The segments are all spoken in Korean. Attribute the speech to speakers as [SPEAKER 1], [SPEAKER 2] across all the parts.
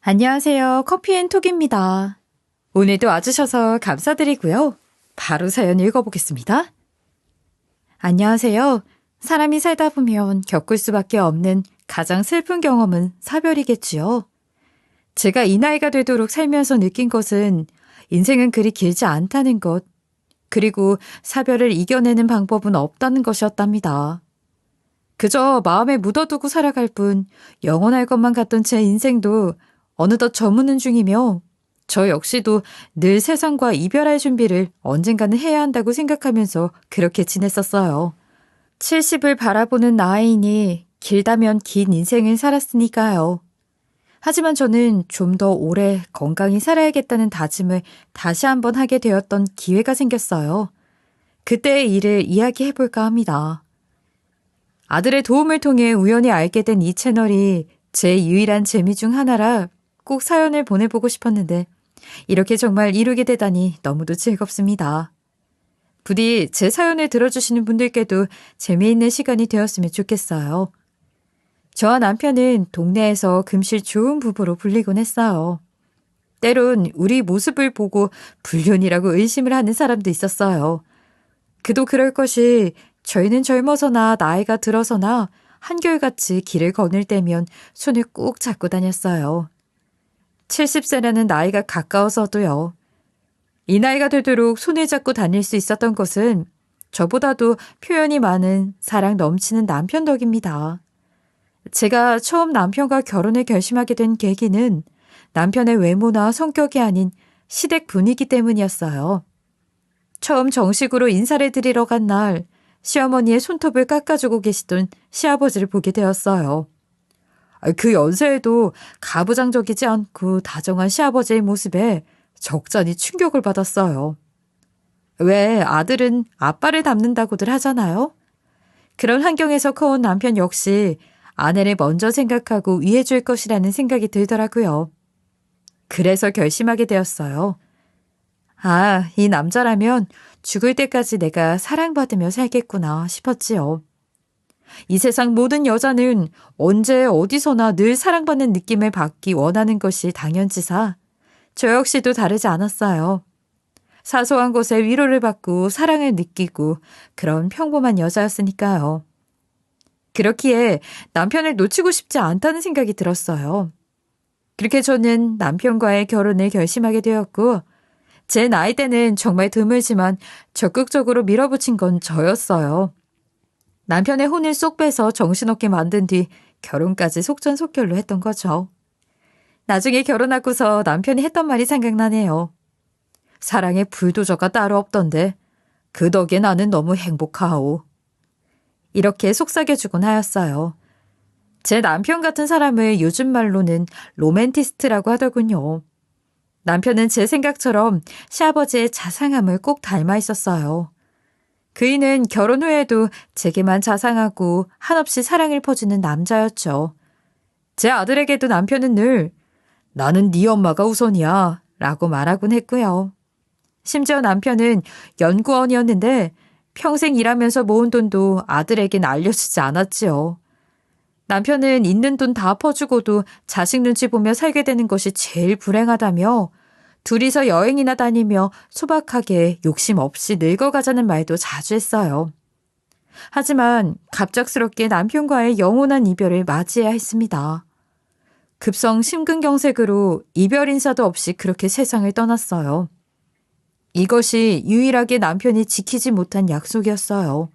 [SPEAKER 1] 안녕하세요. 커피앤톡입니다. 오늘도 와주셔서 감사드리고요. 바로 사연 읽어보겠습니다. 안녕하세요. 사람이 살다 보면 겪을 수밖에 없는 가장 슬픈 경험은 사별이겠지요. 제가 이 나이가 되도록 살면서 느낀 것은 인생은 그리 길지 않다는 것, 그리고 사별을 이겨내는 방법은 없다는 것이었답니다. 그저 마음에 묻어두고 살아갈 뿐 영원할 것만 같던 제 인생도 어느덧 저무는 중이며 저 역시도 늘 세상과 이별할 준비를 언젠가는 해야 한다고 생각하면서 그렇게 지냈었어요. 70을 바라보는 나이니 길다면 긴 인생을 살았으니까요. 하지만 저는 좀 더 오래 건강히 살아야겠다는 다짐을 다시 한번 하게 되었던 기회가 생겼어요. 그때의 일을 이야기해볼까 합니다. 아들의 도움을 통해 우연히 알게 된 이 채널이 제 유일한 재미 중 하나라 꼭 사연을 보내보고 싶었는데 이렇게 정말 이루게 되다니 너무도 즐겁습니다. 부디 제 사연을 들어주시는 분들께도 재미있는 시간이 되었으면 좋겠어요. 저와 남편은 동네에서 금실 좋은 부부로 불리곤 했어요. 때론 우리 모습을 보고 불륜이라고 의심을 하는 사람도 있었어요. 그도 그럴 것이 저희는 젊어서나 나이가 들어서나 한결같이 길을 거닐 때면 손을 꼭 잡고 다녔어요. 70세라는 나이가 가까워서도요. 이 나이가 되도록 손을 잡고 다닐 수 있었던 것은 저보다도 표현이 많은 사랑 넘치는 남편 덕입니다. 제가 처음 남편과 결혼을 결심하게 된 계기는 남편의 외모나 성격이 아닌 시댁 분위기 때문이었어요. 처음 정식으로 인사를 드리러 간 날 시어머니의 손톱을 깎아주고 계시던 시아버지를 보게 되었어요. 그 연세에도 가부장적이지 않고 다정한 시아버지의 모습에 적잖이 충격을 받았어요. 왜 아들은 아빠를 닮는다고들 하잖아요? 그런 환경에서 커온 남편 역시 아내를 먼저 생각하고 위해줄 것이라는 생각이 들더라고요. 그래서 결심하게 되었어요. 아, 이 남자라면 죽을 때까지 내가 사랑받으며 살겠구나 싶었지요. 이 세상 모든 여자는 언제 어디서나 늘 사랑받는 느낌을 받기 원하는 것이 당연지사 저 역시도 다르지 않았어요. 사소한 것에 위로를 받고 사랑을 느끼고 그런 평범한 여자였으니까요. 그렇기에 남편을 놓치고 싶지 않다는 생각이 들었어요. 그렇게 저는 남편과의 결혼을 결심하게 되었고 제 나이 때는 정말 드물지만 적극적으로 밀어붙인 건 저였어요. 남편의 혼을 쏙 빼서 정신없게 만든 뒤 결혼까지 속전속결로 했던 거죠. 나중에 결혼하고서 남편이 했던 말이 생각나네요. 사랑에 불도저가 따로 없던데 그 덕에 나는 너무 행복하오. 이렇게 속삭여주곤 하였어요. 제 남편 같은 사람을 요즘 말로는 로맨티스트라고 하더군요. 남편은 제 생각처럼 시아버지의 자상함을 꼭 닮아 있었어요. 그이는 결혼 후에도 제게만 자상하고 한없이 사랑을 퍼주는 남자였죠. 제 아들에게도 남편은 늘 나는 네 엄마가 우선이야 라고 말하곤 했고요. 심지어 남편은 연구원이었는데 평생 일하면서 모은 돈도 아들에겐 알려주지 않았지요. 남편은 있는 돈 다 퍼주고도 자식 눈치 보며 살게 되는 것이 제일 불행하다며 둘이서 여행이나 다니며 소박하게 욕심 없이 늙어가자는 말도 자주 했어요. 하지만 갑작스럽게 남편과의 영원한 이별을 맞이해야 했습니다. 급성 심근경색으로 이별 인사도 없이 그렇게 세상을 떠났어요. 이것이 유일하게 남편이 지키지 못한 약속이었어요.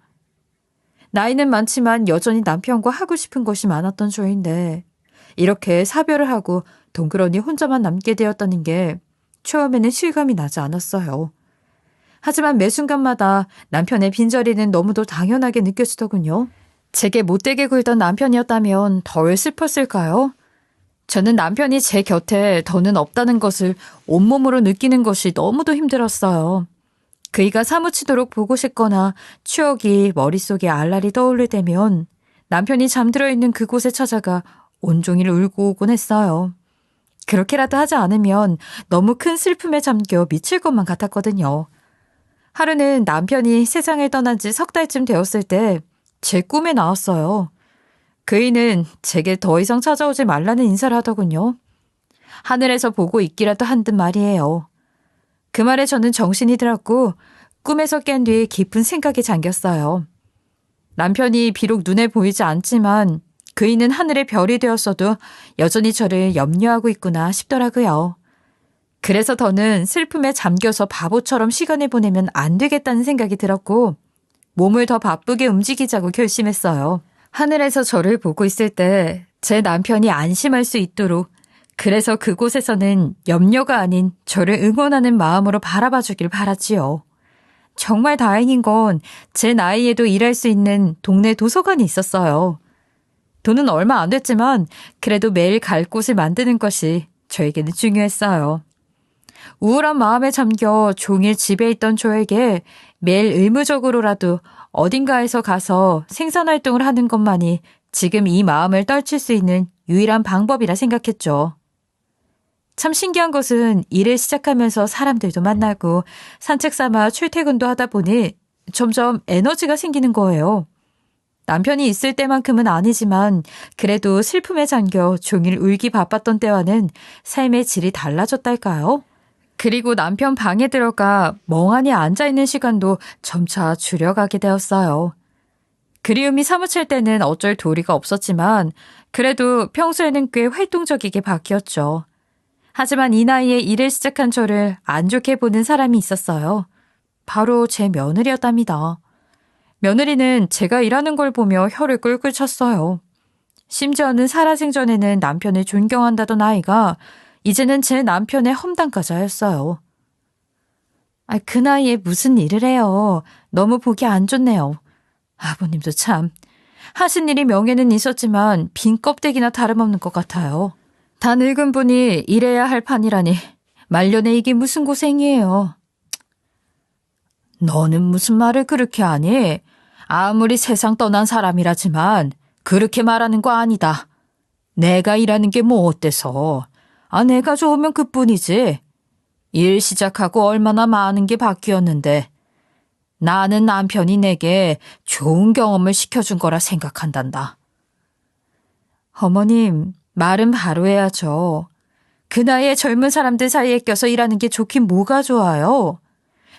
[SPEAKER 1] 나이는 많지만 여전히 남편과 하고 싶은 것이 많았던 저인데 이렇게 사별을 하고 덩그러니 혼자만 남게 되었다는 게 처음에는 실감이 나지 않았어요. 하지만 매 순간마다 남편의 빈자리는 너무도 당연하게 느껴지더군요. 제게 못되게 굴던 남편이었다면 덜 슬펐을까요? 저는 남편이 제 곁에 더는 없다는 것을 온몸으로 느끼는 것이 너무도 힘들었어요. 그이가 사무치도록 보고 싶거나 추억이 머릿속에 알알이 떠오를 때면 남편이 잠들어 있는 그곳에 찾아가 온종일 울고 오곤 했어요. 그렇게라도 하지 않으면 너무 큰 슬픔에 잠겨 미칠 것만 같았거든요. 하루는 남편이 세상을 떠난 지 석 달쯤 되었을 때 제 꿈에 나왔어요. 그이는 제게 더 이상 찾아오지 말라는 인사를 하더군요. 하늘에서 보고 있기라도 한 듯 말이에요. 그 말에 저는 정신이 들었고 꿈에서 깬 뒤 깊은 생각에 잠겼어요. 남편이 비록 눈에 보이지 않지만 그이는 하늘의 별이 되었어도 여전히 저를 염려하고 있구나 싶더라고요. 그래서 더는 슬픔에 잠겨서 바보처럼 시간을 보내면 안 되겠다는 생각이 들었고 몸을 더 바쁘게 움직이자고 결심했어요. 하늘에서 저를 보고 있을 때 제 남편이 안심할 수 있도록 그래서 그곳에서는 염려가 아닌 저를 응원하는 마음으로 바라봐 주길 바랐지요. 정말 다행인 건 제 나이에도 일할 수 있는 동네 도서관이 있었어요. 돈은 얼마 안 됐지만 그래도 매일 갈 곳을 만드는 것이 저에게는 중요했어요. 우울한 마음에 잠겨 종일 집에 있던 저에게 매일 의무적으로라도 어딘가에서 가서 생산활동을 하는 것만이 지금 이 마음을 떨칠 수 있는 유일한 방법이라 생각했죠. 참 신기한 것은 일을 시작하면서 사람들도 만나고 산책 삼아 출퇴근도 하다 보니 점점 에너지가 생기는 거예요. 남편이 있을 때만큼은 아니지만 그래도 슬픔에 잠겨 종일 울기 바빴던 때와는 삶의 질이 달라졌달까요? 그리고 남편 방에 들어가 멍하니 앉아있는 시간도 점차 줄여가게 되었어요. 그리움이 사무칠 때는 어쩔 도리가 없었지만 그래도 평소에는 꽤 활동적이게 바뀌었죠. 하지만 이 나이에 일을 시작한 저를 안 좋게 보는 사람이 있었어요. 바로 제 며느리였답니다. 며느리는 제가 일하는 걸 보며 혀를 꿀꿀 쳤어요. 심지어는 살아생전에는 남편을 존경한다던 아이가 이제는 제 남편의 험담까지 하였어요. 그 나이에 무슨 일을 해요. 너무 보기 안 좋네요. 아버님도 참. 하신 일이 명예는 있었지만 빈 껍데기나 다름없는 것 같아요. 다 늙은 분이 일해야 할 판이라니 말년에 이게 무슨 고생이에요. 너는 무슨 말을 그렇게 하니? 아무리 세상 떠난 사람이라지만 그렇게 말하는 거 아니다. 내가 일하는 게 뭐 어때서. 내가 좋으면 그뿐이지. 일 시작하고 얼마나 많은 게 바뀌었는데 나는 남편이 내게 좋은 경험을 시켜준 거라 생각한단다. 어머님, 말은 바로 해야죠. 그 나이에 젊은 사람들 사이에 껴서 일하는 게 좋긴 뭐가 좋아요.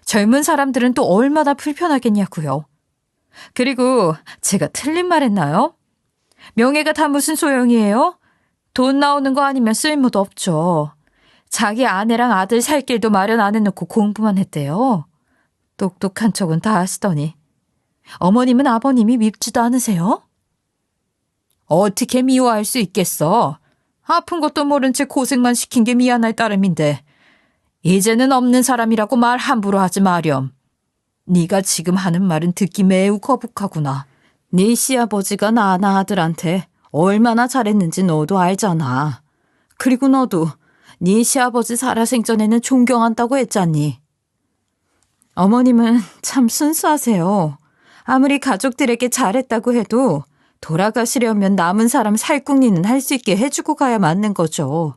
[SPEAKER 1] 젊은 사람들은 또 얼마나 불편하겠냐고요. 그리고 제가 틀린 말 했나요? 명예가 다 무슨 소용이에요? 돈 나오는 거 아니면 쓸모도 없죠. 자기 아내랑 아들 살 길도 마련 안 해놓고 공부만 했대요. 똑똑한 척은 다 하시더니. 어머님은 아버님이 밉지도 않으세요? 어떻게 미워할 수 있겠어? 아픈 것도 모른 채 고생만 시킨 게 미안할 따름인데 이제는 없는 사람이라고 말 함부로 하지 마렴. 네가 지금 하는 말은 듣기 매우 거북하구나. 네 시아버지가 나나 아들한테 얼마나 잘했는지 너도 알잖아. 그리고 너도 네 시아버지 살아생전에는 존경한다고 했잖니. 어머님은 참 순수하세요. 아무리 가족들에게 잘했다고 해도 돌아가시려면 남은 사람 살궁리는 할 수 있게 해주고 가야 맞는 거죠.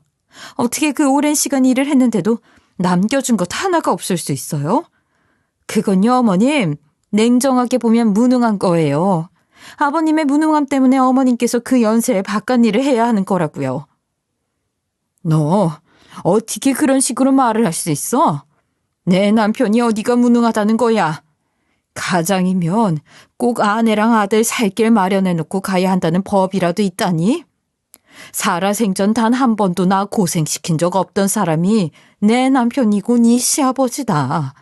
[SPEAKER 1] 어떻게 그 오랜 시간 일을 했는데도 남겨준 것 하나가 없을 수 있어요? 그건요, 어머님, 냉정하게 보면 무능한 거예요. 아버님의 무능함 때문에 어머님께서 그 연세에 바깥 일을 해야 하는 거라고요. 너 어떻게 그런 식으로 말을 할 수 있어? 내 남편이 어디가 무능하다는 거야. 가장이면 꼭 아내랑 아들 살 길 마련해놓고 가야 한다는 법이라도 있다니? 살아생전 단 한 번도 나 고생시킨 적 없던 사람이 내 남편이고 네 시아버지다.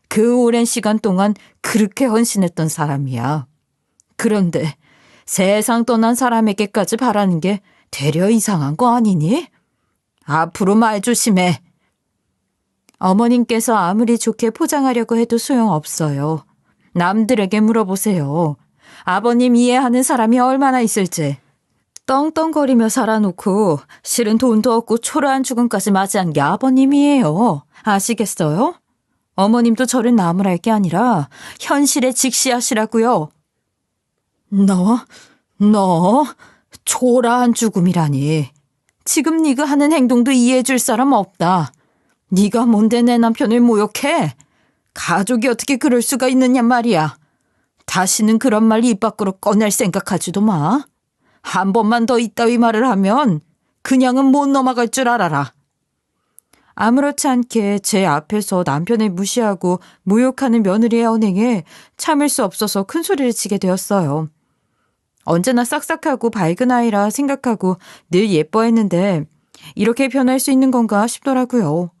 [SPEAKER 1] 그 오랜 시간 동안 그렇게 헌신했던 사람이야. 그런데 세상 떠난 사람에게까지 바라는 게 되려 이상한 거 아니니? 앞으로 말 조심해. 어머님께서 아무리 좋게 포장하려고 해도 소용없어요. 남들에게 물어보세요. 아버님 이해하는 사람이 얼마나 있을지. 떵떵거리며 살아놓고 실은 돈도 없고 초라한 죽음까지 맞이한 게 아버님이에요. 아시겠어요? 어머님도 저를 나무랄 게 아니라 현실에 직시하시라고요. 너 초라한 죽음이라니. 지금 네가 하는 행동도 이해해 줄 사람 없다. 네가 뭔데 내 남편을 모욕해? 가족이 어떻게 그럴 수가 있느냐 말이야. 다시는 그런 말 입 밖으로 꺼낼 생각하지도 마. 한 번만 더 이따위 말을 하면 그냥은 못 넘어갈 줄 알아라. 아무렇지 않게 제 앞에서 남편을 무시하고 모욕하는 며느리의 언행에 참을 수 없어서 큰 소리를 치게 되었어요. 언제나 싹싹하고 밝은 아이라 생각하고 늘 예뻐했는데 이렇게 변할 수 있는 건가 싶더라고요.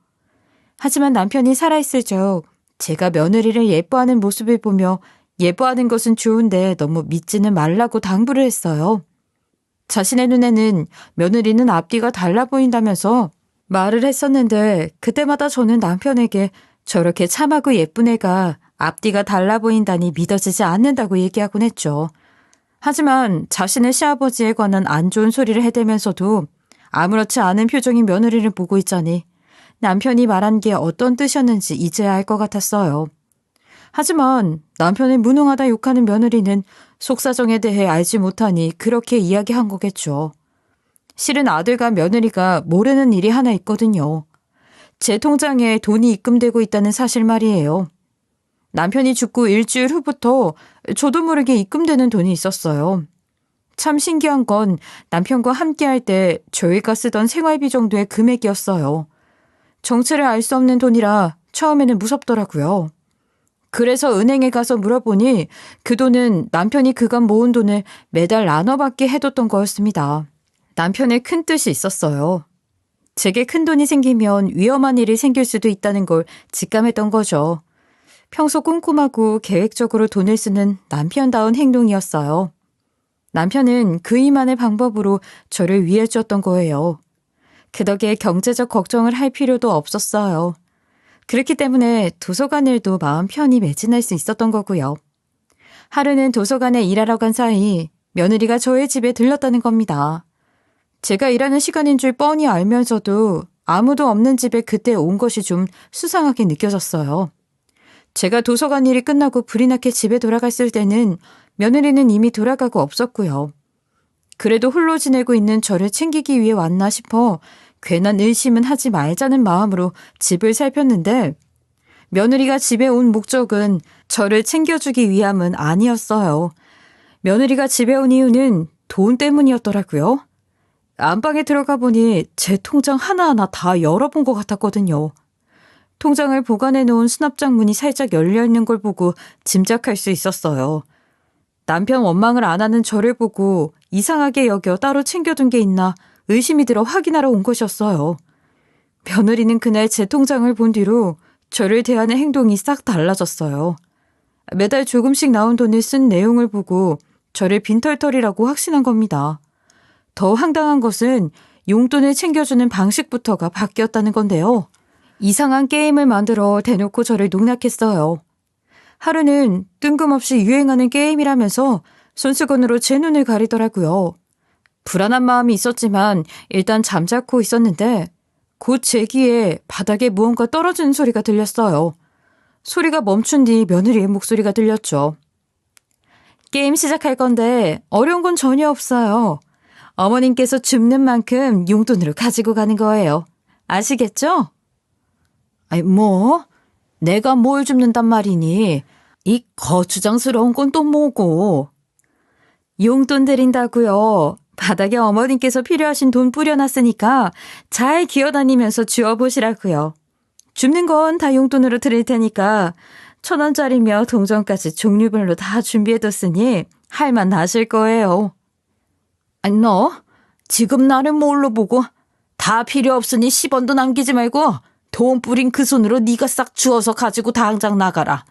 [SPEAKER 1] 하지만 남편이 살아있을 적 제가 며느리를 예뻐하는 모습을 보며 예뻐하는 것은 좋은데 너무 믿지는 말라고 당부를 했어요. 자신의 눈에는 며느리는 앞뒤가 달라 보인다면서 말을 했었는데 그때마다 저는 남편에게 저렇게 참하고 예쁜 애가 앞뒤가 달라 보인다니 믿어지지 않는다고 얘기하곤 했죠. 하지만 자신의 시아버지에 관한 안 좋은 소리를 해대면서도 아무렇지 않은 표정인 며느리를 보고 있자니 남편이 말한 게 어떤 뜻이었는지 이제야 알 것 같았어요. 하지만 남편을 무능하다 욕하는 며느리는 속사정에 대해 알지 못하니 그렇게 이야기한 거겠죠. 실은 아들과 며느리가 모르는 일이 하나 있거든요. 제 통장에 돈이 입금되고 있다는 사실 말이에요. 남편이 죽고 일주일 후부터 저도 모르게 입금되는 돈이 있었어요. 참 신기한 건 남편과 함께할 때 저희가 쓰던 생활비 정도의 금액이었어요. 정체를 알 수 없는 돈이라 처음에는 무섭더라고요. 그래서 은행에 가서 물어보니 그 돈은 남편이 그간 모은 돈을 매달 나눠받게 해뒀던 거였습니다. 남편의 큰 뜻이 있었어요. 제게 큰 돈이 생기면 위험한 일이 생길 수도 있다는 걸 직감했던 거죠. 평소 꼼꼼하고 계획적으로 돈을 쓰는 남편다운 행동이었어요. 남편은 그이만의 방법으로 저를 위해줬던 거예요. 그 덕에 경제적 걱정을 할 필요도 없었어요. 그렇기 때문에 도서관 일도 마음 편히 매진할 수 있었던 거고요. 하루는 도서관에 일하러 간 사이 며느리가 저의 집에 들렀다는 겁니다. 제가 일하는 시간인 줄 뻔히 알면서도 아무도 없는 집에 그때 온 것이 좀 수상하게 느껴졌어요. 제가 도서관 일이 끝나고 불이 나게 집에 돌아갔을 때는 며느리는 이미 돌아가고 없었고요. 그래도 홀로 지내고 있는 저를 챙기기 위해 왔나 싶어 괜한 의심은 하지 말자는 마음으로 집을 살폈는데 며느리가 집에 온 목적은 저를 챙겨주기 위함은 아니었어요. 며느리가 집에 온 이유는 돈 때문이었더라고요. 안방에 들어가 보니 제 통장 하나하나 다 열어본 것 같았거든요. 통장을 보관해 놓은 수납장 문이 살짝 열려있는 걸 보고 짐작할 수 있었어요. 남편 원망을 안 하는 저를 보고 이상하게 여겨 따로 챙겨둔 게 있나 의심이 들어 확인하러 온 것이었어요. 며느리는 그날 제 통장을 본 뒤로 저를 대하는 행동이 싹 달라졌어요. 매달 조금씩 나온 돈을 쓴 내용을 보고 저를 빈털털이라고 확신한 겁니다. 더 황당한 것은 용돈을 챙겨주는 방식부터가 바뀌었다는 건데요. 이상한 게임을 만들어 대놓고 저를 농락했어요. 하루는 뜬금없이 유행하는 게임이라면서 손수건으로 제 눈을 가리더라고요. 불안한 마음이 있었지만 일단 잠자코 있었는데 곧 제 귀에 바닥에 무언가 떨어지는 소리가 들렸어요. 소리가 멈춘 뒤 며느리의 목소리가 들렸죠. 게임 시작할 건데 어려운 건 전혀 없어요. 어머님께서 줍는 만큼 용돈으로 가지고 가는 거예요. 아시겠죠? 아니 뭐? 내가 뭘 줍는단 말이니? 이 거추장스러운 건 또 뭐고? 용돈 드린다고요. 바닥에 어머님께서 필요하신 돈 뿌려놨으니까 잘 기어다니면서 주워보시라고요. 줍는 건 다 용돈으로 드릴 테니까 1,000원짜리며 동전까지 종류별로 다 준비해뒀으니 할만 나실 거예요. 아니 너 지금 나를 뭘로 보고 다 필요 없으니 10원도 남기지 말고 돈 뿌린 그 손으로 네가 싹 주워서 가지고 당장 나가라.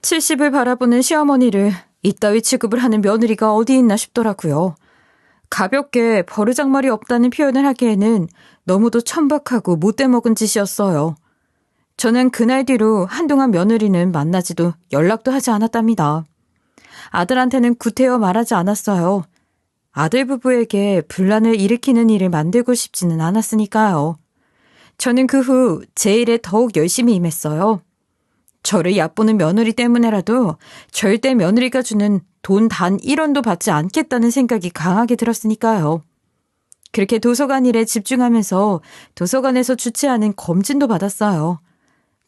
[SPEAKER 1] 70을 바라보는 시어머니를 이따위 취급을 하는 며느리가 어디 있나 싶더라고요. 가볍게 버르장말이 없다는 표현을 하기에는 너무도 천박하고 못돼먹은 짓이었어요. 저는 그날 뒤로 한동안 며느리는 만나지도 연락도 하지 않았답니다. 아들한테는 구태여 말하지 않았어요. 아들 부부에게 분란을 일으키는 일을 만들고 싶지는 않았으니까요. 저는 그 후 제 일에 더욱 열심히 임했어요. 저를 얕보는 며느리 때문에라도 절대 며느리가 주는 돈 단 1원도 받지 않겠다는 생각이 강하게 들었으니까요. 그렇게 도서관 일에 집중하면서 도서관에서 주최하는 검진도 받았어요.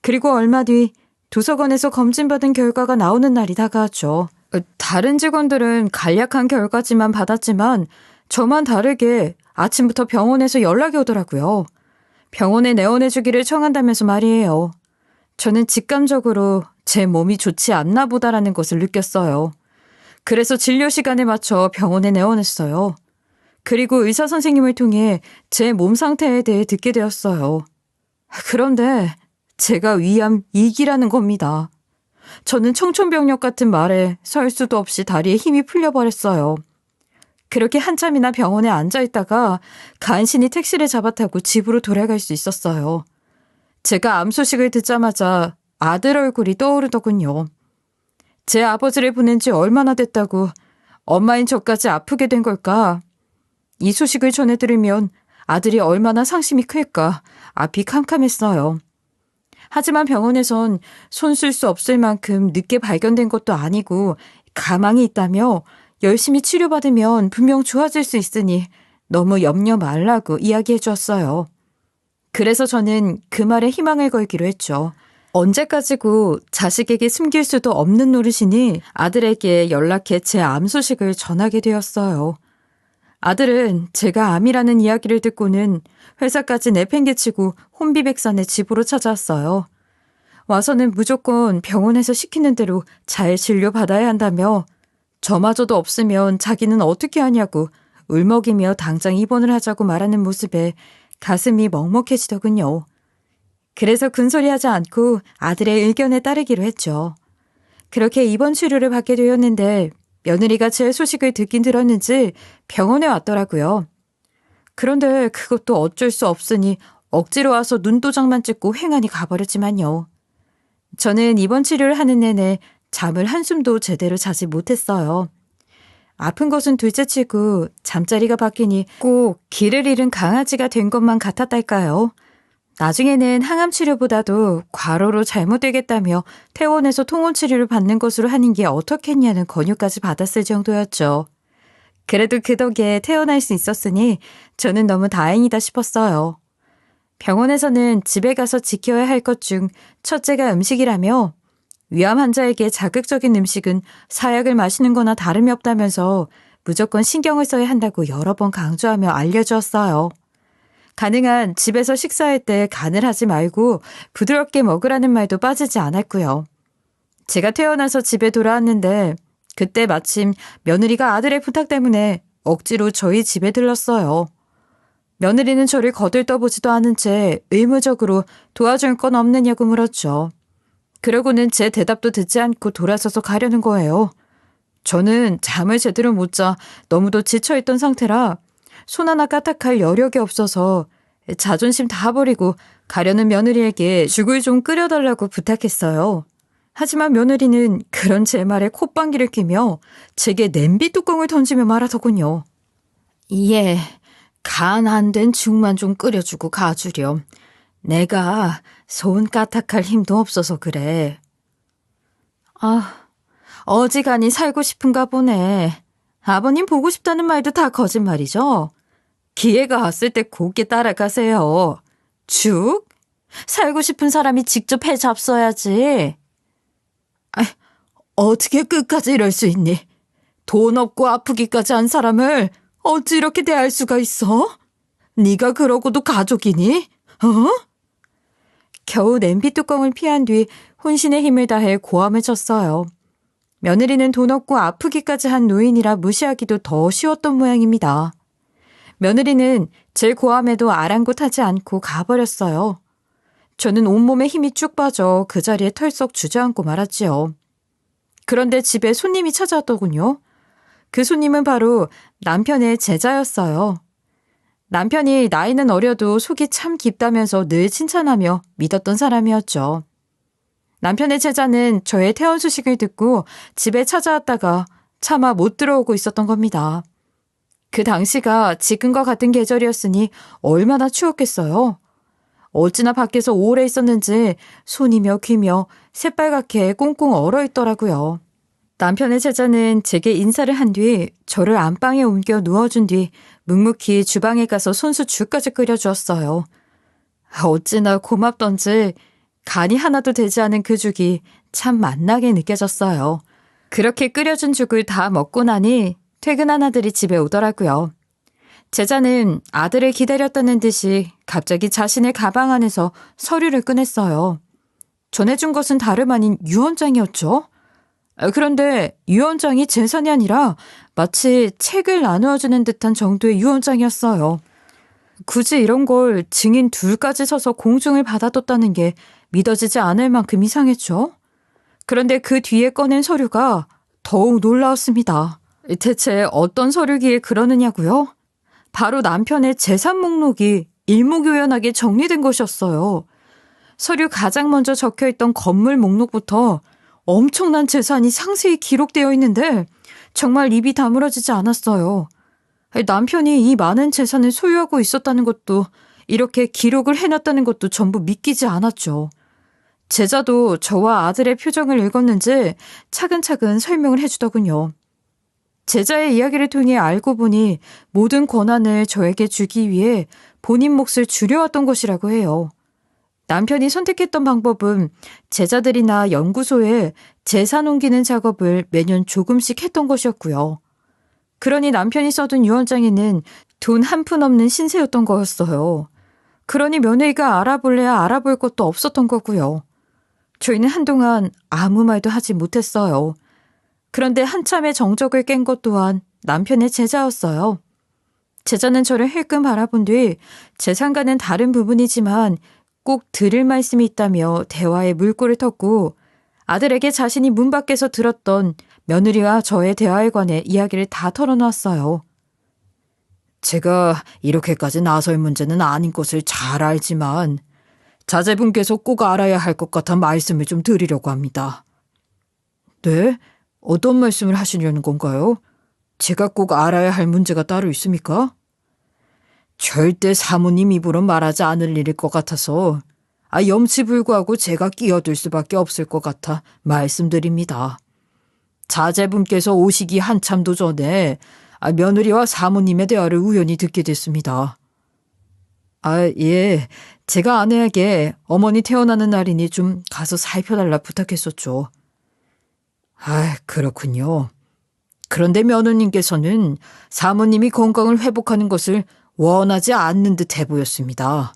[SPEAKER 1] 그리고 얼마 뒤 도서관에서 검진받은 결과가 나오는 날이 다가왔죠. 다른 직원들은 간략한 결과지만 받았지만 저만 다르게 아침부터 병원에서 연락이 오더라고요. 병원에 내원해주기를 청한다면서 말이에요. 저는 직감적으로 제 몸이 좋지 않나 보다라는 것을 느꼈어요. 그래서 진료 시간에 맞춰 병원에 내원했어요. 그리고 의사 선생님을 통해 제 몸 상태에 대해 듣게 되었어요. 그런데 제가 위암 2기라는 겁니다. 저는 청천벽력 같은 말에 설 수도 없이 다리에 힘이 풀려버렸어요. 그렇게 한참이나 병원에 앉아있다가 간신히 택시를 잡아타고 집으로 돌아갈 수 있었어요. 제가 암 소식을 듣자마자 아들 얼굴이 떠오르더군요. 제 아버지를 보낸 지 얼마나 됐다고 엄마인 저까지 아프게 된 걸까? 이 소식을 전해 들으면 아들이 얼마나 상심이 클까 앞이 캄캄했어요. 하지만 병원에선 손 쓸 수 없을 만큼 늦게 발견된 것도 아니고 가망이 있다며 열심히 치료받으면 분명 좋아질 수 있으니 너무 염려 말라고 이야기해 주었어요. 그래서 저는 그 말에 희망을 걸기로 했죠. 언제까지고 자식에게 숨길 수도 없는 노릇이니 아들에게 연락해 제 암 소식을 전하게 되었어요. 아들은 제가 암이라는 이야기를 듣고는 회사까지 내팽개치고 혼비백산에 집으로 찾아왔어요. 와서는 무조건 병원에서 시키는 대로 잘 진료받아야 한다며 저마저도 없으면 자기는 어떻게 하냐고 울먹이며 당장 입원을 하자고 말하는 모습에 가슴이 먹먹해지더군요. 그래서 큰소리하지 않고 아들의 의견에 따르기로 했죠. 그렇게 입원 치료를 받게 되었는데 며느리가 제 소식을 듣긴 들었는지 병원에 왔더라고요. 그런데 그것도 어쩔 수 없으니 억지로 와서 눈도장만 찍고 횡하니 가버렸지만요. 저는 입원 치료를 하는 내내 잠을 한숨도 제대로 자지 못했어요. 아픈 것은 둘째치고 잠자리가 바뀌니 꼭 길을 잃은 강아지가 된 것만 같았달까요. 나중에는 항암 치료보다도 과로로 잘못되겠다며 퇴원해서 통원 치료를 받는 것으로 하는 게 어떻겠냐는 권유까지 받았을 정도였죠. 그래도 그 덕에 퇴원할 수 있었으니 저는 너무 다행이다 싶었어요. 병원에서는 집에 가서 지켜야 할 것 중 첫째가 음식이라며 위암 환자에게 자극적인 음식은 사약을 마시는 거나 다름이 없다면서 무조건 신경을 써야 한다고 여러 번 강조하며 알려주었어요. 가능한 집에서 식사할 때 간을 하지 말고 부드럽게 먹으라는 말도 빠지지 않았고요. 제가 태어나서 집에 돌아왔는데 그때 마침 며느리가 아들의 부탁 때문에 억지로 저희 집에 들렀어요. 며느리는 저를 거들떠보지도 않은 채 의무적으로 도와줄 건 없느냐고 물었죠. 그러고는 제 대답도 듣지 않고 돌아서서 가려는 거예요. 저는 잠을 제대로 못 자 너무도 지쳐있던 상태라 손 하나 까딱할 여력이 없어서 자존심 다 버리고 가려는 며느리에게 죽을 좀 끓여달라고 부탁했어요. 하지만 며느리는 그런 제 말에 콧방귀를 뀌며 제게 냄비 뚜껑을 던지며 말하더군요. 예, 간 안 된 죽만 좀 끓여주고 가주렴. 내가 손 까딱할 힘도 없어서 그래. 어지간히 살고 싶은가 보네. 아버님 보고 싶다는 말도 다 거짓말이죠? 기회가 왔을 때 곱게 따라가세요. 죽? 살고 싶은 사람이 직접 해 잡숴야지. 어떻게 끝까지 이럴 수 있니? 돈 없고 아프기까지 한 사람을 어찌 이렇게 대할 수가 있어? 네가 그러고도 가족이니? 겨우 냄비 뚜껑을 피한 뒤 혼신의 힘을 다해 고함을 쳤어요. 며느리는 돈 없고 아프기까지 한 노인이라 무시하기도 더 쉬웠던 모양입니다. 며느리는 제 고함에도 아랑곳하지 않고 가버렸어요. 저는 온몸에 힘이 쭉 빠져 그 자리에 털썩 주저앉고 말았지요. 그런데 집에 손님이 찾아왔더군요. 그 손님은 바로 남편의 제자였어요. 남편이 나이는 어려도 속이 참 깊다면서 늘 칭찬하며 믿었던 사람이었죠. 남편의 제자는 저의 퇴원 소식을 듣고 집에 찾아왔다가 차마 못 들어오고 있었던 겁니다. 그 당시가 지금과 같은 계절이었으니 얼마나 추웠겠어요. 어찌나 밖에서 오래 있었는지 손이며 귀며 새빨갛게 꽁꽁 얼어있더라고요. 남편의 제자는 제게 인사를 한 뒤 저를 안방에 옮겨 누워준 뒤 묵묵히 주방에 가서 손수 죽까지 끓여주었어요. 어찌나 고맙던지 간이 하나도 되지 않은 그 죽이 참 맛나게 느껴졌어요. 그렇게 끓여준 죽을 다 먹고 나니 퇴근한 아들이 집에 오더라고요. 제자는 아들을 기다렸다는 듯이 갑자기 자신의 가방 안에서 서류를 꺼냈어요. 전해준 것은 다름 아닌 유언장이었죠. 그런데 유언장이 재산이 아니라 마치 책을 나누어주는 듯한 정도의 유언장이었어요. 굳이 이런 걸 증인 둘까지 서서 공증을 받아뒀다는 게 믿어지지 않을 만큼 이상했죠. 그런데 그 뒤에 꺼낸 서류가 더욱 놀라웠습니다. 대체 어떤 서류기에 그러느냐고요? 바로 남편의 재산 목록이 일목요연하게 정리된 것이었어요. 서류 가장 먼저 적혀있던 건물 목록부터 엄청난 재산이 상세히 기록되어 있는데 정말 입이 다물어지지 않았어요. 남편이 이 많은 재산을 소유하고 있었다는 것도, 이렇게 기록을 해놨다는 것도 전부 믿기지 않았죠. 제자도 저와 아들의 표정을 읽었는지 차근차근 설명을 해주더군요. 제자의 이야기를 통해 알고 보니 모든 권한을 저에게 주기 위해 본인 몫을 줄여왔던 것이라고 해요. 남편이 선택했던 방법은 제자들이나 연구소에 재산 옮기는 작업을 매년 조금씩 했던 것이었고요. 그러니 남편이 써둔 유언장에는 돈 한 푼 없는 신세였던 거였어요. 그러니 며느리가 알아볼래야 알아볼 것도 없었던 거고요. 저희는 한동안 아무 말도 하지 못했어요. 그런데 한참의 정적을 깬 것 또한 남편의 제자였어요. 제자는 저를 힐끔 바라본 뒤 재산과는 다른 부분이지만 꼭 들을 말씀이 있다며 대화에 물꼬를 텄고 아들에게 자신이 문 밖에서 들었던 며느리와 저의 대화에 관해 이야기를 다 털어놨어요. 제가 이렇게까지 나설 문제는 아닌 것을 잘 알지만 자제분께서 꼭 알아야 할 것 같아 말씀을 좀 드리려고 합니다. 네? 어떤 말씀을 하시려는 건가요? 제가 꼭 알아야 할 문제가 따로 있습니까? 절대 사모님 입으로 말하지 않을 일일 것 같아서 염치불구하고 제가 끼어들 수밖에 없을 것 같아 말씀드립니다. 자제분께서 오시기 한참도 전에 며느리와 사모님의 대화를 우연히 듣게 됐습니다. 예, 제가 아내에게 어머니 태어나는 날이니 좀 가서 살펴달라 부탁했었죠. 그렇군요. 그런데 며느님께서는 사모님이 건강을 회복하는 것을 원하지 않는 듯 해 보였습니다.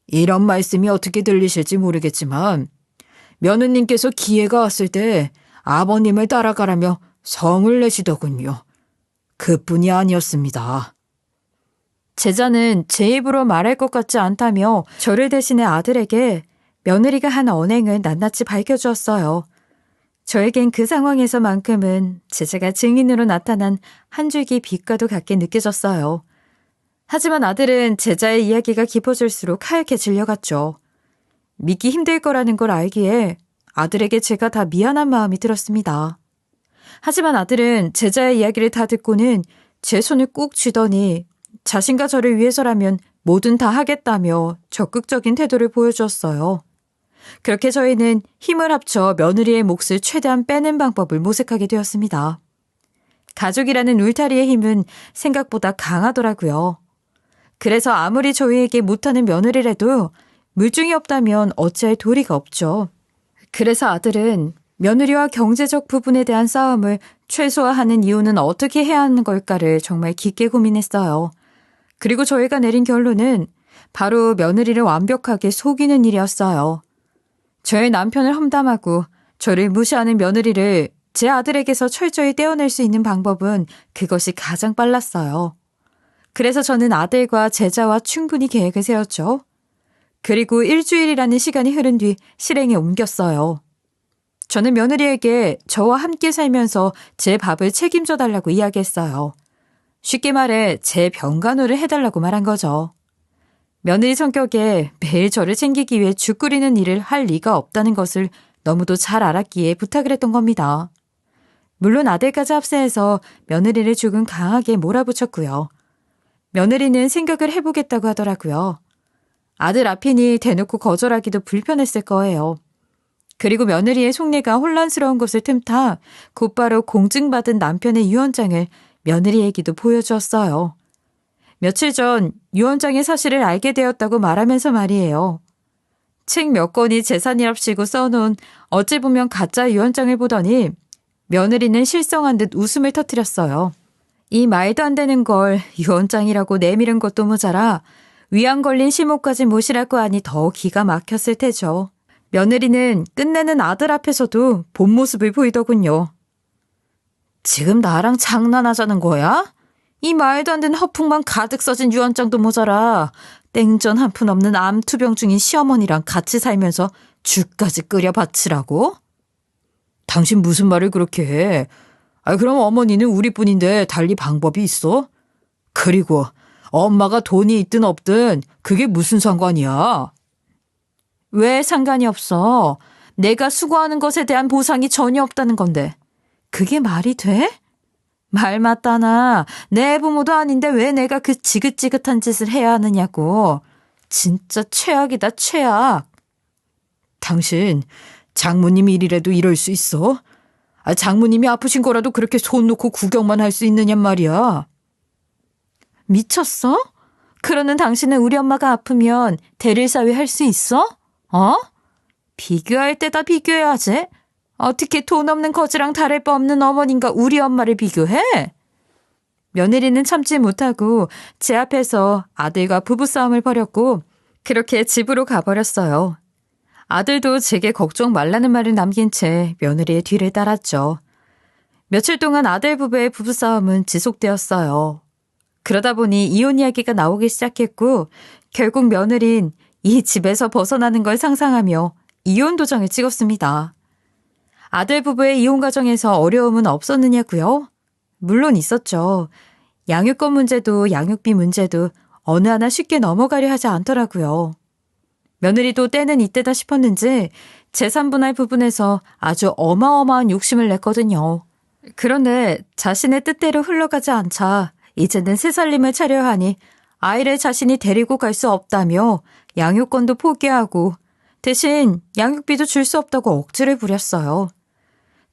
[SPEAKER 1] 이런 말씀이 어떻게 들리실지 모르겠지만 며느님께서 기회가 왔을 때 아버님을 따라가라며 성을 내시더군요. 그뿐이 아니었습니다. 제자는 제 입으로 말할 것 같지 않다며 저를 대신해 아들에게 며느리가 한 언행을 낱낱이 밝혀주었어요. 저에겐 그 상황에서만큼은 제자가 증인으로 나타난 한 줄기 빛과도 같게 느껴졌어요. 하지만 아들은 제자의 이야기가 깊어질수록 하얗게 질려갔죠. 믿기 힘들 거라는 걸 알기에 아들에게 제가 다 미안한 마음이 들었습니다. 하지만 아들은 제자의 이야기를 다 듣고는 제 손을 꾹 쥐더니 자신과 저를 위해서라면 뭐든 다 하겠다며 적극적인 태도를 보여주었어요. 그렇게 저희는 힘을 합쳐 며느리의 몫을 최대한 빼는 방법을 모색하게 되었습니다. 가족이라는 울타리의 힘은 생각보다 강하더라고요. 그래서 아무리 저희에게 못하는 며느리라도 물증이 없다면 어찌할 도리가 없죠. 그래서 아들은 며느리와 경제적 부분에 대한 싸움을 최소화하는 이유는 어떻게 해야 하는 걸까를 정말 깊게 고민했어요. 그리고 저희가 내린 결론은 바로 며느리를 완벽하게 속이는 일이었어요. 저의 남편을 험담하고 저를 무시하는 며느리를 제 아들에게서 철저히 떼어낼 수 있는 방법은 그것이 가장 빨랐어요. 그래서 저는 아들과 제자와 충분히 계획을 세웠죠. 그리고 일주일이라는 시간이 흐른 뒤 실행에 옮겼어요. 저는 며느리에게 저와 함께 살면서 제 밥을 책임져 달라고 이야기했어요. 쉽게 말해 제 병간호를 해달라고 말한 거죠. 며느리 성격에 매일 저를 챙기기 위해 죽 끓이는 일을 할 리가 없다는 것을 너무도 잘 알았기에 부탁을 했던 겁니다. 물론 아들까지 합세해서 며느리를 조금 강하게 몰아붙였고요. 며느리는 생각을 해보겠다고 하더라고요. 아들 앞이니 대놓고 거절하기도 불편했을 거예요. 그리고 며느리의 속내가 혼란스러운 것을 틈타 곧바로 공증받은 남편의 유언장을 며느리에게도 보여주었어요. 며칠 전 유언장의 사실을 알게 되었다고 말하면서 말이에요. 책 몇 권이 재산이랍시고 써놓은 어찌 보면 가짜 유언장을 보더니 며느리는 실성한 듯 웃음을 터뜨렸어요. 이 말도 안 되는 걸 유언장이라고 내밀은 것도 모자라 위안 걸린 시모까지 모시라고 하니 더 기가 막혔을 테죠. 며느리는 끝내는 아들 앞에서도 본 모습을 보이더군요. 지금 나랑 장난하자는 거야? 이 말도 안 되는 허풍만 가득 써진 유언장도 모자라 땡전 한 푼 없는 암투병 중인 시어머니랑 같이 살면서 죽까지 끓여 바치라고? 당신 무슨 말을 그렇게 해? 그럼 어머니는 우리뿐인데 달리 방법이 있어? 그리고 엄마가 돈이 있든 없든 그게 무슨 상관이야? 왜 상관이 없어? 내가 수고하는 것에 대한 보상이 전혀 없다는 건데. 그게 말이 돼? 말 맞다나. 내 부모도 아닌데 왜 내가 그 지긋지긋한 짓을 해야 하느냐고. 진짜 최악이다, 최악. 당신 장모님 일이라도 이럴 수 있어? 장모님이 아프신 거라도 그렇게 손 놓고 구경만 할 수 있느냔 말이야. 미쳤어? 그러는 당신은 우리 엄마가 아프면 대릴사회 할 수 있어? 비교할 때다 비교해야지. 어떻게 돈 없는 거지랑 다를 바 없는 어머님과 우리 엄마를 비교해? 며느리는 참지 못하고 제 앞에서 아들과 부부싸움을 벌였고 그렇게 집으로 가버렸어요. 아들도 제게 걱정 말라는 말을 남긴 채 며느리의 뒤를 따랐죠. 며칠 동안 아들 부부의 부부싸움은 지속되었어요. 그러다 보니 이혼 이야기가 나오기 시작했고 결국 며느린 이 집에서 벗어나는 걸 상상하며 이혼 도장을 찍었습니다. 아들 부부의 이혼 과정에서 어려움은 없었느냐고요? 물론 있었죠. 양육권 문제도 양육비 문제도 어느 하나 쉽게 넘어가려 하지 않더라고요. 며느리도 때는 이때다 싶었는지 재산 분할 부분에서 아주 어마어마한 욕심을 냈거든요. 그런데 자신의 뜻대로 흘러가지 않자 이제는 새 살림을 차려야 하니 아이를 자신이 데리고 갈 수 없다며 양육권도 포기하고 대신 양육비도 줄 수 없다고 억지를 부렸어요.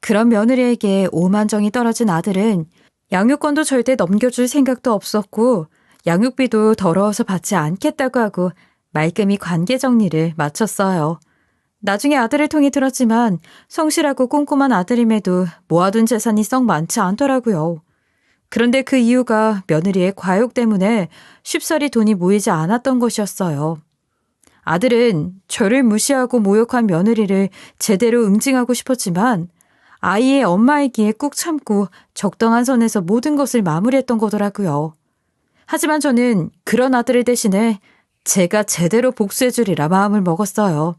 [SPEAKER 1] 그런 며느리에게 오만정이 떨어진 아들은 양육권도 절대 넘겨줄 생각도 없었고 양육비도 더러워서 받지 않겠다고 하고 말끔히 관계 정리를 마쳤어요. 나중에 아들을 통해 들었지만 성실하고 꼼꼼한 아들임에도 모아둔 재산이 썩 많지 않더라고요. 그런데 그 이유가 며느리의 과욕 때문에 쉽사리 돈이 모이지 않았던 것이었어요. 아들은 저를 무시하고 모욕한 며느리를 제대로 응징하고 싶었지만 아이의 엄마이기에 꾹 참고 적당한 선에서 모든 것을 마무리했던 거더라고요. 하지만 저는 그런 아들을 대신해 제가 제대로 복수해주리라 마음을 먹었어요.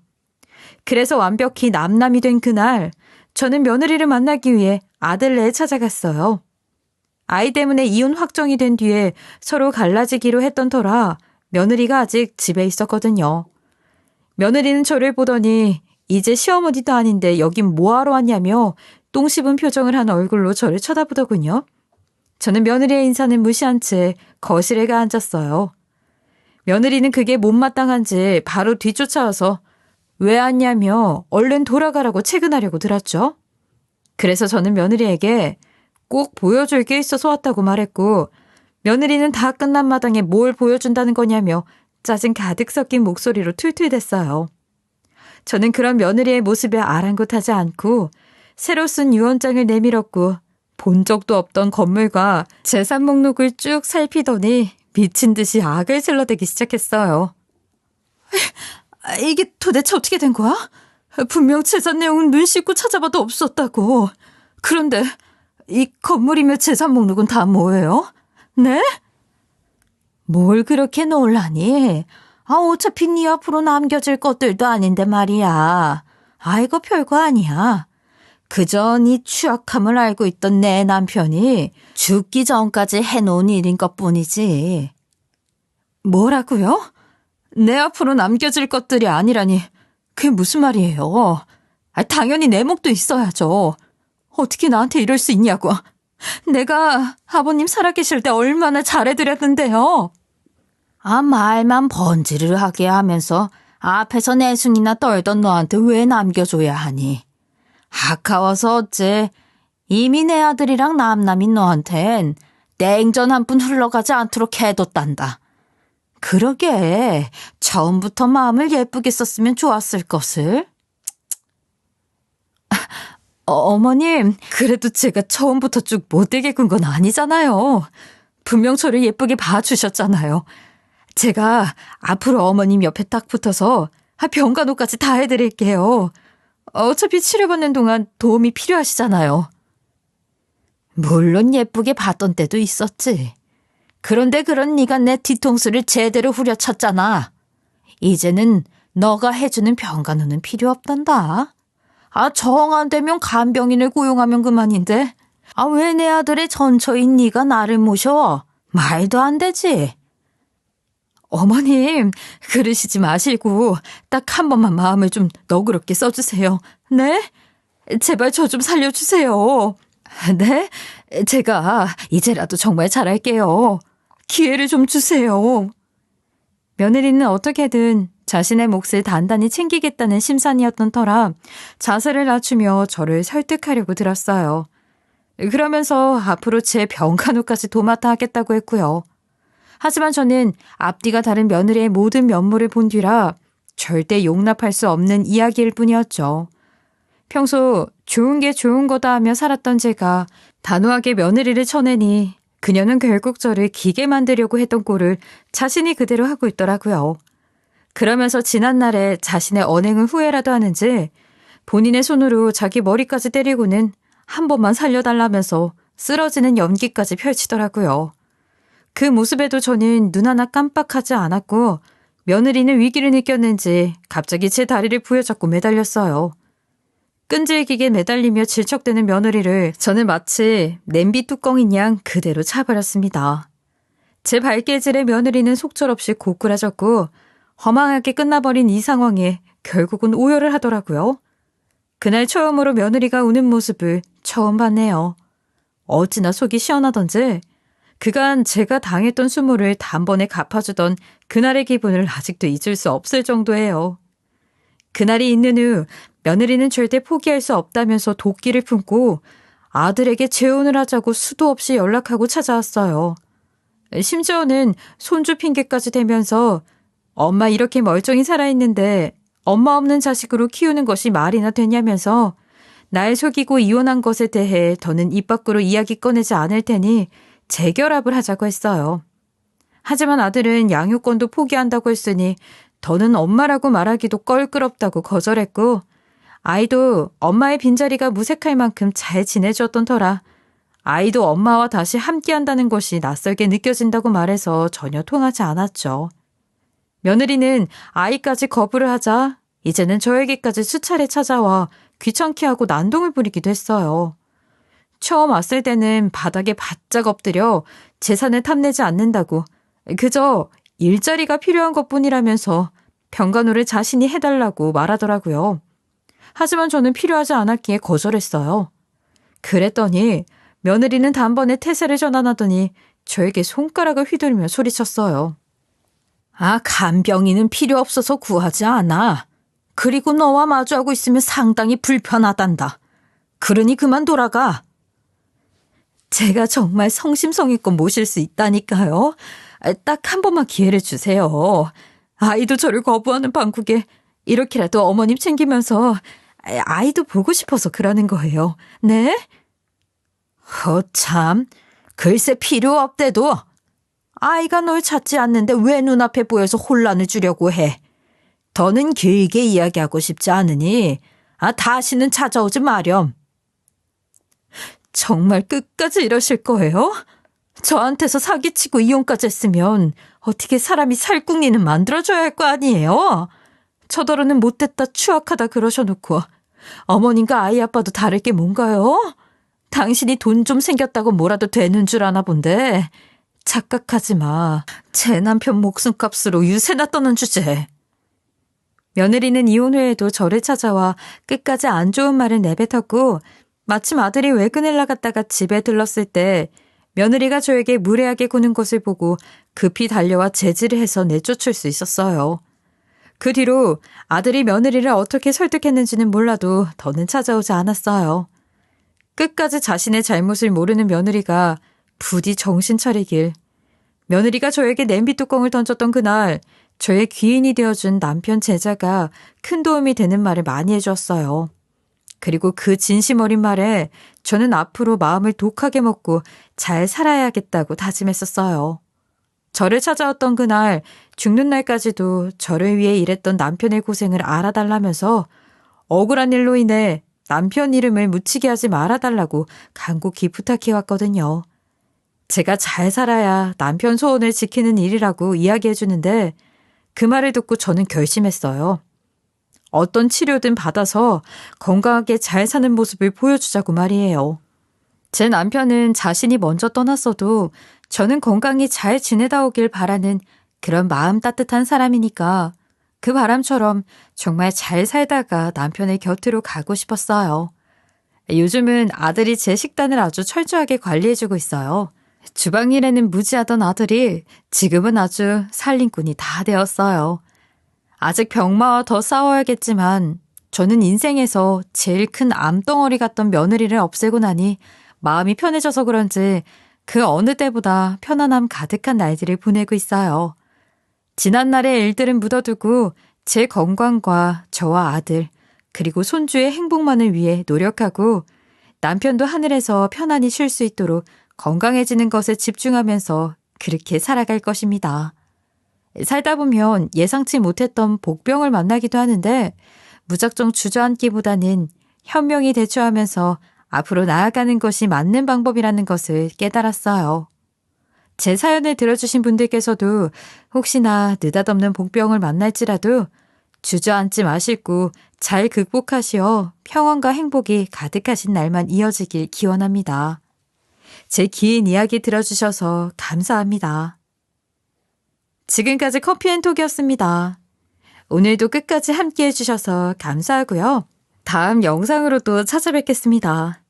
[SPEAKER 1] 그래서 완벽히 남남이 된 그날 저는 며느리를 만나기 위해 아들네에 찾아갔어요. 아이 때문에 이혼 확정이 된 뒤에 서로 갈라지기로 했던 터라 며느리가 아직 집에 있었거든요. 며느리는 저를 보더니 이제 시어머니도 아닌데 여긴 뭐하러 왔냐며 똥 씹은 표정을 한 얼굴로 저를 쳐다보더군요. 저는 며느리의 인사는 무시한 채 거실에 가 앉았어요. 며느리는 그게 못마땅한지 바로 뒤쫓아와서 왜 왔냐며 얼른 돌아가라고 채근하려고 들었죠. 그래서 저는 며느리에게 꼭 보여줄 게 있어서 왔다고 말했고 며느리는 다 끝난 마당에 뭘 보여준다는 거냐며 짜증 가득 섞인 목소리로 툴툴댔어요. 저는 그런 며느리의 모습에 아랑곳하지 않고 새로 쓴 유언장을 내밀었고 본 적도 없던 건물과 재산 목록을 쭉 살피더니 미친 듯이 악을 질러대기 시작했어요. 이게 도대체 어떻게 된 거야? 분명 재산 내용은 눈 씻고 찾아봐도 없었다고. 그런데 이 건물이며 재산 목록은 다 뭐예요? 네? 뭘 그렇게 놀라니? 어차피 네 앞으로 남겨질 것들도 아닌데 말이야. 이거 별거 아니야. 그저 네 취약함을 알고 있던 내 남편이 죽기 전까지 해놓은 일인 것뿐이지. 뭐라고요? 내 앞으로 남겨질 것들이 아니라니 그게 무슨 말이에요? 당연히 내 몫도 있어야죠. 어떻게 나한테 이럴 수 있냐고. 내가 아버님 살아계실 때 얼마나 잘해드렸는데요. 말만 번지르르 하게 하면서 앞에서 내숭이나 떨던 너한테 왜 남겨줘야 하니? 아까워서 어째. 이미 내 아들이랑 남남인 너한텐 땡전 한 푼 흘러가지 않도록 해뒀단다. 그러게 처음부터 마음을 예쁘게 썼으면 좋았을 것을. 어머님, 그래도 제가 처음부터 쭉 못되게 군 건 아니잖아요. 분명 저를 예쁘게 봐주셨잖아요. 제가 앞으로 어머님 옆에 딱 붙어서 병간호까지 다 해드릴게요. 어차피 치료받는 동안 도움이 필요하시잖아요. 물론 예쁘게 봤던 때도 있었지. 그런데 그런 네가 내 뒤통수를 제대로 후려쳤잖아. 이제는 너가 해주는 병간호는 필요 없단다. 정 안 되면 간병인을 고용하면 그만인데. 왜 내 아들의 전처인 네가 나를 모셔? 말도 안 되지. 어머님, 그러시지 마시고 딱 한 번만 마음을 좀 너그럽게 써주세요. 네? 제발 저 좀 살려주세요. 네? 제가 이제라도 정말 잘할게요. 기회를 좀 주세요. 며느리는 어떻게든 자신의 몫을 단단히 챙기겠다는 심산이었던 터라 자세를 낮추며 저를 설득하려고 들었어요. 그러면서 앞으로 제 병간호까지 도맡아 하겠다고 했고요. 하지만 저는 앞뒤가 다른 며느리의 모든 면모를 본 뒤라 절대 용납할 수 없는 이야기일 뿐이었죠. 평소 좋은 게 좋은 거다 하며 살았던 제가 단호하게 며느리를 쳐내니 그녀는 결국 저를 기게 만들려고 했던 꼴을 자신이 그대로 하고 있더라고요. 그러면서 지난날에 자신의 언행을 후회라도 하는지 본인의 손으로 자기 머리까지 때리고는 한 번만 살려달라면서 쓰러지는 연기까지 펼치더라고요. 그 모습에도 저는 눈 하나 깜빡하지 않았고 며느리는 위기를 느꼈는지 갑자기 제 다리를 부여잡고 매달렸어요. 끈질기게 매달리며 질척대는 며느리를 저는 마치 냄비 뚜껑인 양 그대로 차버렸습니다. 제 발길질에 며느리는 속절없이 고꾸라졌고 허망하게 끝나버린 이 상황에 결국은 오열을 하더라고요. 그날 처음으로 며느리가 우는 모습을 처음 봤네요. 어찌나 속이 시원하던지 그간 제가 당했던 수모를 단번에 갚아주던 그날의 기분을 아직도 잊을 수 없을 정도예요. 그날이 있는 후 며느리는 절대 포기할 수 없다면서 도끼를 품고 아들에게 재혼을 하자고 수도 없이 연락하고 찾아왔어요. 심지어는 손주 핑계까지 대면서 엄마 이렇게 멀쩡히 살아있는데 엄마 없는 자식으로 키우는 것이 말이나 되냐면서 날 속이고 이혼한 것에 대해 더는 입 밖으로 이야기 꺼내지 않을 테니 재결합을 하자고 했어요. 하지만 아들은 양육권도 포기한다고 했으니 더는 엄마라고 말하기도 껄끄럽다고 거절했고 아이도 엄마의 빈자리가 무색할 만큼 잘 지내줬던 터라 아이도 엄마와 다시 함께한다는 것이 낯설게 느껴진다고 말해서 전혀 통하지 않았죠. 며느리는 아이까지 거부를 하자 이제는 저에게까지 수차례 찾아와 귀찮게 하고 난동을 부리기도 했어요. 처음 왔을 때는 바닥에 바짝 엎드려 재산을 탐내지 않는다고 그저 일자리가 필요한 것뿐이라면서 병간호를 자신이 해달라고 말하더라고요. 하지만 저는 필요하지 않았기에 거절했어요. 그랬더니 며느리는 단번에 태세를 전환하더니 저에게 손가락을 휘두르며 소리쳤어요. 간병인은 필요 없어서 구하지 않아. 그리고 너와 마주하고 있으면 상당히 불편하단다. 그러니 그만 돌아가. 제가 정말 성심성의껏 모실 수 있다니까요. 딱 한 번만 기회를 주세요. 아이도 저를 거부하는 방국에 이렇게라도 어머님 챙기면서 아이도 보고 싶어서 그러는 거예요. 네? 참, 글쎄 필요 없대도. 아이가 널 찾지 않는데 왜 눈앞에 보여서 혼란을 주려고 해. 더는 길게 이야기하고 싶지 않으니 다시는 찾아오지 마렴. 정말 끝까지 이러실 거예요? 저한테서 사기치고 이혼까지 했으면 어떻게 사람이 살궁리는 만들어줘야 할 거 아니에요? 저더러는 못됐다 추악하다 그러셔놓고 어머님과 아이 아빠도 다를 게 뭔가요? 당신이 돈 좀 생겼다고 뭐라도 되는 줄 아나 본데 착각하지 마. 제 남편 목숨값으로 유세나 떠는 주제. 며느리는 이혼 후에도 저를 찾아와 끝까지 안 좋은 말을 내뱉었고 마침 아들이 외근을 나갔다가 집에 들렀을 때 며느리가 저에게 무례하게 구는 것을 보고 급히 달려와 제지를 해서 내쫓을 수 있었어요. 그 뒤로 아들이 며느리를 어떻게 설득했는지는 몰라도 더는 찾아오지 않았어요. 끝까지 자신의 잘못을 모르는 며느리가 부디 정신 차리길. 며느리가 저에게 냄비 뚜껑을 던졌던 그날 저의 귀인이 되어준 남편 제자가 큰 도움이 되는 말을 많이 해주었어요. 그리고 그 진심 어린 말에 저는 앞으로 마음을 독하게 먹고 잘 살아야겠다고 다짐했었어요. 저를 찾아왔던 그날, 죽는 날까지도 저를 위해 일했던 남편의 고생을 알아달라면서 억울한 일로 인해 남편 이름을 묻히게 하지 말아달라고 간곡히 부탁해왔거든요. 제가 잘 살아야 남편 소원을 지키는 일이라고 이야기해주는데 그 말을 듣고 저는 결심했어요. 어떤 치료든 받아서 건강하게 잘 사는 모습을 보여주자고 말이에요. 제 남편은 자신이 먼저 떠났어도 저는 건강히 잘 지내다 오길 바라는 그런 마음 따뜻한 사람이니까 그 바람처럼 정말 잘 살다가 남편의 곁으로 가고 싶었어요. 요즘은 아들이 제 식단을 아주 철저하게 관리해주고 있어요. 주방 일에는 무지하던 아들이 지금은 아주 살림꾼이 다 되었어요. 아직 병마와 더 싸워야겠지만 저는 인생에서 제일 큰 암덩어리 같던 며느리를 없애고 나니 마음이 편해져서 그런지 그 어느 때보다 편안함 가득한 날들을 보내고 있어요. 지난날의 일들은 묻어두고 제 건강과 저와 아들 그리고 손주의 행복만을 위해 노력하고 남편도 하늘에서 편안히 쉴 수 있도록 건강해지는 것에 집중하면서 그렇게 살아갈 것입니다. 살다 보면 예상치 못했던 복병을 만나기도 하는데 무작정 주저앉기보다는 현명히 대처하면서 앞으로 나아가는 것이 맞는 방법이라는 것을 깨달았어요. 제 사연을 들어주신 분들께서도 혹시나 느닷없는 복병을 만날지라도 주저앉지 마시고 잘 극복하시어 평안과 행복이 가득하신 날만 이어지길 기원합니다. 제 긴 이야기 들어주셔서 감사합니다. 지금까지 커피앤톡이었습니다. 오늘도 끝까지 함께 해주셔서 감사하고요. 다음 영상으로 또 찾아뵙겠습니다.